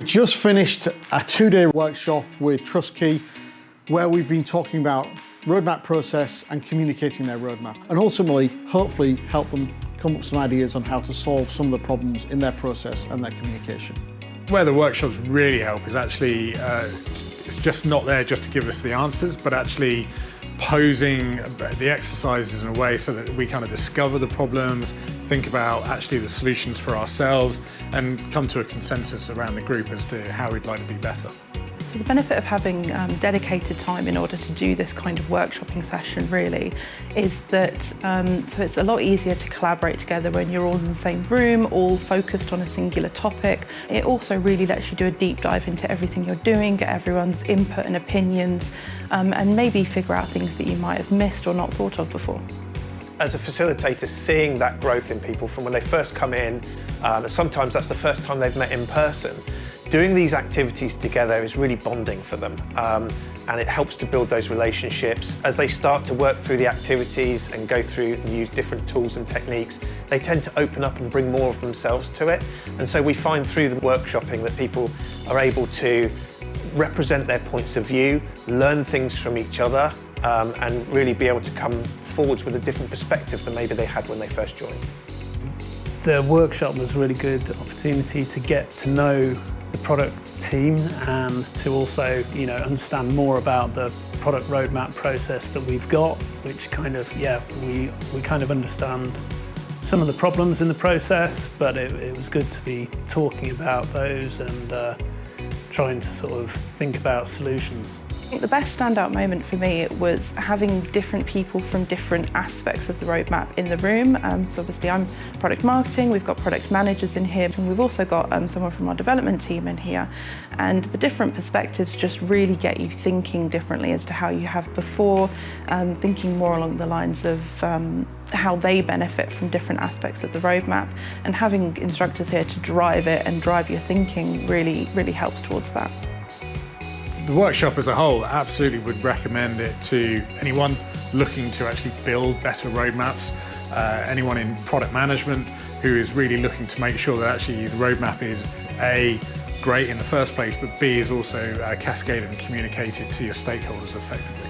just finished a 2-day workshop with TrustQuay where we've been talking about roadmap process and communicating their roadmap, and ultimately, hopefully, help them come up with some ideas on how to solve some of the problems in their process and their communication. Where the workshops really help is actually, it's just not there just to give us the answers, but actually posing the exercises in a way so that we kind of discover the problems, think about actually the solutions for ourselves, and come to a consensus around the group as to how we'd like to be better. So the benefit of having dedicated time in order to do this kind of workshopping session really is that so it's a lot easier to collaborate together when you're all in the same room, all focused on a singular topic. It also really lets you do a deep dive into everything you're doing, get everyone's input and opinions, and maybe figure out things that you might have missed or not thought of before. As a facilitator, seeing that growth in people from when they first come in, sometimes that's the first time they've met in person. Doing these activities together is really bonding for them, and it helps to build those relationships. As they start to work through the activities and go through and use different tools and techniques, they tend to open up and bring more of themselves to it. And so we find through the workshopping that people are able to represent their points of view, learn things from each other, and really be able to come forwards with a different perspective than maybe they had when they first joined. The workshop was a really good opportunity to get to know the product team and to also, understand more about the product roadmap process that we've got, which kind of, we kind of understand some of the problems in the process, but it was good to be talking about those and trying to sort of think about solutions. I think the best standout moment for me was having different people from different aspects of the roadmap in the room. So obviously I'm product marketing, we've got product managers in here, and we've also got someone from our development team in here. And the different perspectives just really get you thinking differently as to how you have before, thinking more along the lines of how they benefit from different aspects of the roadmap, and having instructors here to drive it and drive your thinking really helps towards that. The workshop as a whole, absolutely would recommend it to anyone looking to actually build better roadmaps, anyone in product management who is really looking to make sure that actually the roadmap is A, great in the first place, but B, is also cascaded and communicated to your stakeholders effectively.